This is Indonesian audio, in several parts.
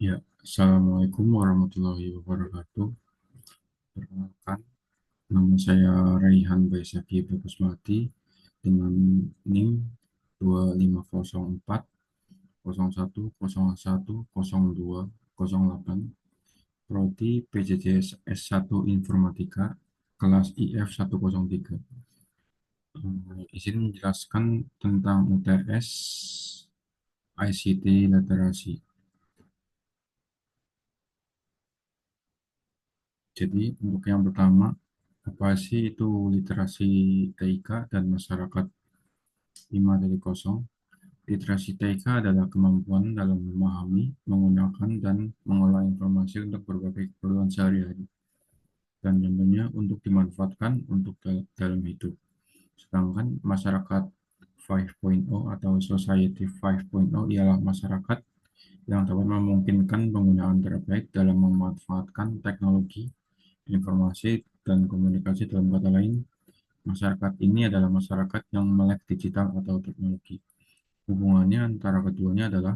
Ya, Assalamualaikum warahmatullahi wabarakatuh. Perkenalkan, nama saya Raihan Baisaki Bakusmati dengan NIM 2504 01 01 02 08, Prodi PJJ S1 Informatika, kelas IF 103. Izin menjelaskan tentang UTS ICT Literasi. Jadi, untuk yang pertama, apa sih itu literasi TIK dan masyarakat 5 dari kosong? Literasi TIK adalah kemampuan dalam memahami, menggunakan, dan mengolah informasi untuk berbagai keperluan sehari-hari, dan tentunya untuk dimanfaatkan untuk dalam hidup. Sedangkan masyarakat 5.0 atau Society 5.0 ialah masyarakat yang dapat memungkinkan penggunaan terbaik dalam memanfaatkan teknologi, informasi, dan komunikasi. Dalam kata lain, masyarakat ini adalah masyarakat yang melek digital atau teknologi. Hubungannya antara keduanya adalah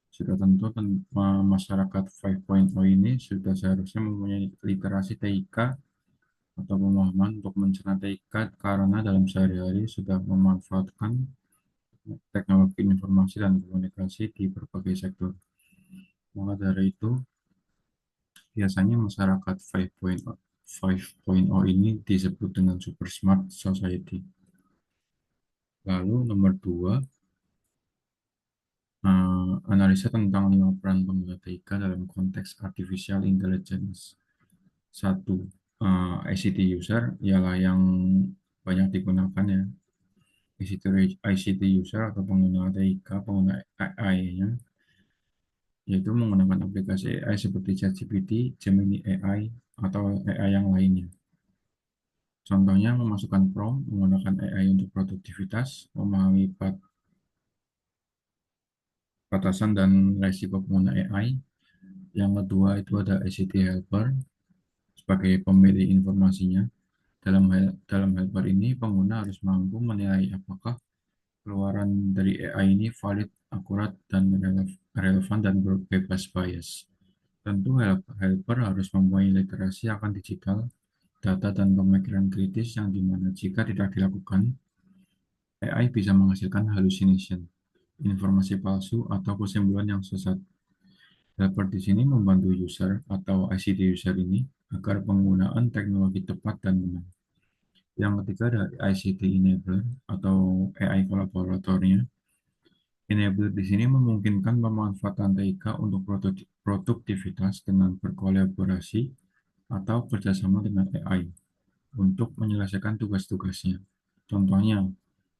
sudah tentu masyarakat 5.0 ini sudah seharusnya mempunyai literasi TIK atau pemahaman untuk mencerna TIK karena dalam sehari-hari sudah memanfaatkan teknologi informasi dan komunikasi di berbagai sektor. Maka dari itu, biasanya masyarakat 5.0 ini disebut dengan super smart society. Lalu nomor dua, analisa tentang 5 peran pengguna TIK dalam konteks artificial intelligence. Satu, ICT user ialah yang banyak digunakan ya. ICT user atau pengguna TIK, pengguna AI-nya, yaitu menggunakan aplikasi AI seperti ChatGPT, Gemini AI, atau AI yang lainnya. Contohnya memasukkan prompt, menggunakan AI untuk produktivitas, memahami batasan dan resiko pengguna AI. Yang kedua itu ada ICT helper sebagai pemilih informasinya. Dalam helper ini, pengguna harus mampu menilai apakah keluaran dari AI ini valid, akurat, dan relevan dan bebas bias. Tentu helper harus mempunyai literasi akan digital, data, dan pemikiran kritis yang dimana jika tidak dilakukan, AI bisa menghasilkan hallucination, informasi palsu, atau kesimpulan yang sesat. Helper di sini membantu user atau ICT user ini agar penggunaan teknologi tepat dan benar. Yang ketiga ada ICT enabler atau AI kolaboratornya. Enabler di sini memungkinkan pemanfaatan TIK untuk produktivitas dengan berkolaborasi atau kerjasama dengan AI untuk menyelesaikan tugas-tugasnya. Contohnya,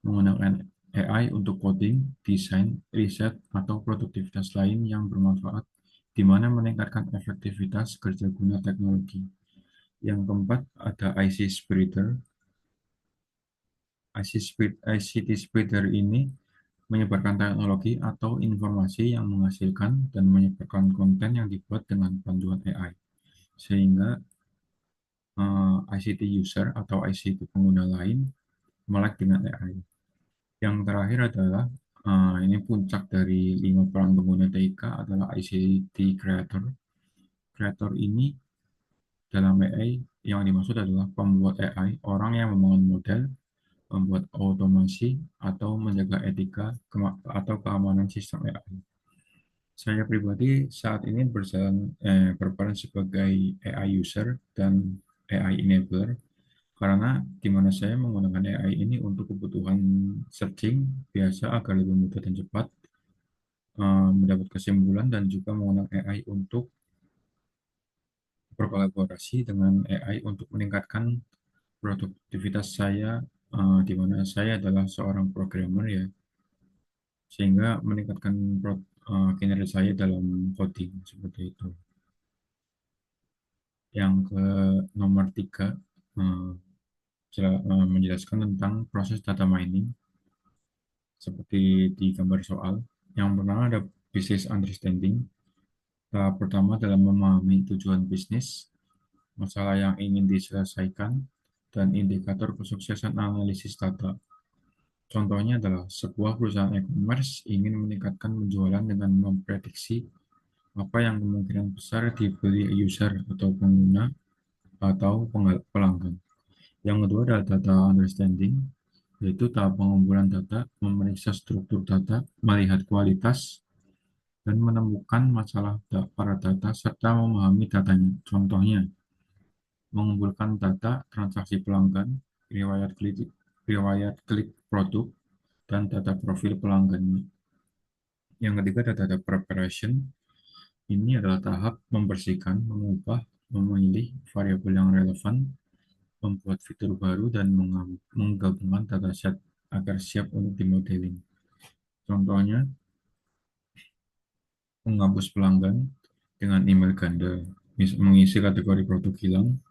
menggunakan AI untuk coding, desain, riset, atau produktivitas lain yang bermanfaat, di mana meningkatkan efektivitas kerja guna teknologi. Yang keempat, ada IC Spreader. ICT Spreader ini menyebarkan teknologi atau informasi yang menghasilkan dan menyebarkan konten yang dibuat dengan bantuan AI, sehingga ICT user atau ICT pengguna lain melek dengan AI. Yang terakhir adalah ini puncak dari 5 peran pengguna TIK adalah ICT creator. Creator ini dalam AI yang dimaksud adalah pembuat AI, orang yang membangun model, membuat otomasi, atau menjaga etika atau keamanan sistem AI. Saya pribadi saat ini berperan sebagai AI user dan AI enabler karena di mana saya menggunakan AI ini untuk kebutuhan searching biasa agar lebih mudah dan cepat mendapat kesimpulan, dan juga menggunakan AI untuk berkolaborasi dengan AI untuk meningkatkan produktivitas saya, di mana saya adalah seorang programmer ya, sehingga meningkatkan kinerja saya dalam coding seperti itu. Yang ke nomor tiga, eh, menjelaskan tentang proses data mining seperti di gambar soal. Yang pertama ada business understanding. Tahap pertama dalam memahami tujuan bisnis, masalah yang ingin diselesaikan, dan indikator kesuksesan analisis data. Contohnya adalah sebuah perusahaan e-commerce ingin meningkatkan penjualan dengan memprediksi apa yang kemungkinan besar dibeli user atau pengguna atau pelanggan. Yang kedua adalah data understanding, yaitu tahap pengumpulan data, memeriksa struktur data, melihat kualitas, dan menemukan masalah pada data serta memahami datanya. Contohnya, mengumpulkan data transaksi pelanggan, riwayat klik produk, dan data profil pelanggannya. Yang ketiga ada data preparation. Ini adalah tahap membersihkan, mengubah, memilih variabel yang relevan, membuat fitur baru, dan menggabungkan dataset agar siap untuk dimodeling. Contohnya, menghapus pelanggan dengan email ganda, mengisi kategori produk hilang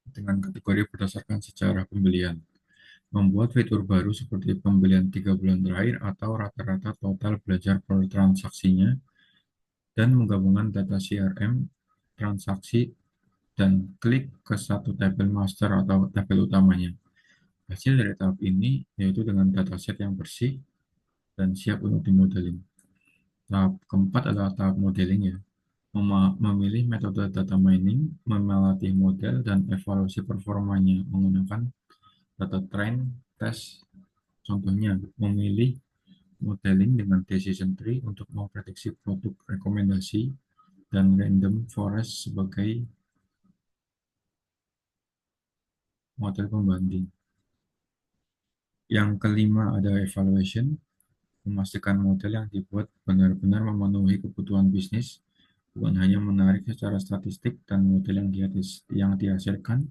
dengan kategori berdasarkan sejarah pembelian, membuat fitur baru seperti pembelian 3 bulan terakhir atau rata-rata total belajar per transaksinya, dan menggabungkan data CRM, transaksi, dan klik ke satu tabel master atau tabel utamanya. Hasil dari tahap ini yaitu dengan dataset yang bersih dan siap untuk dimodeling. Tahap keempat adalah tahap modeling ya. Memilih metode data mining, melatih model, dan evaluasi performanya menggunakan data train, test. Contohnya, memilih modeling dengan decision tree untuk memprediksi produk rekomendasi dan random forest sebagai model pembanding. Yang kelima ada evaluation, memastikan model yang dibuat benar-benar memenuhi kebutuhan bisnis, bukan hanya menarik secara statistik, dan model yang dihasilkan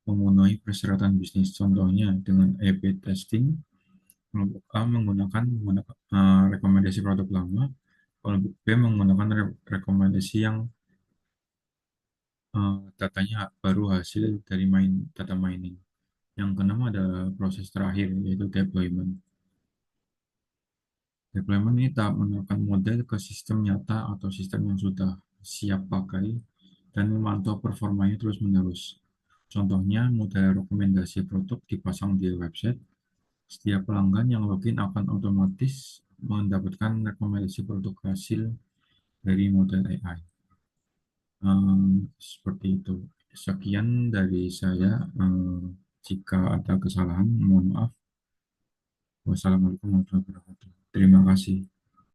memenuhi persyaratan bisnis. Contohnya dengan A/B testing, kelompok A menggunakan rekomendasi produk lama, kelompok B menggunakan rekomendasi yang datanya baru hasil dari data mining. Yang keenam ada proses terakhir, yaitu deployment. Deployment ini tahap menerapkan model ke sistem nyata atau sistem yang sudah siap pakai dan memantau performanya terus-menerus. Contohnya, model rekomendasi produk dipasang di website. Setiap pelanggan yang login akan otomatis mendapatkan rekomendasi produk hasil dari model AI. Seperti itu. Sekian dari saya. Jika ada kesalahan, mohon maaf. Wassalamualaikum warahmatullahi wabarakatuh. Terima kasih.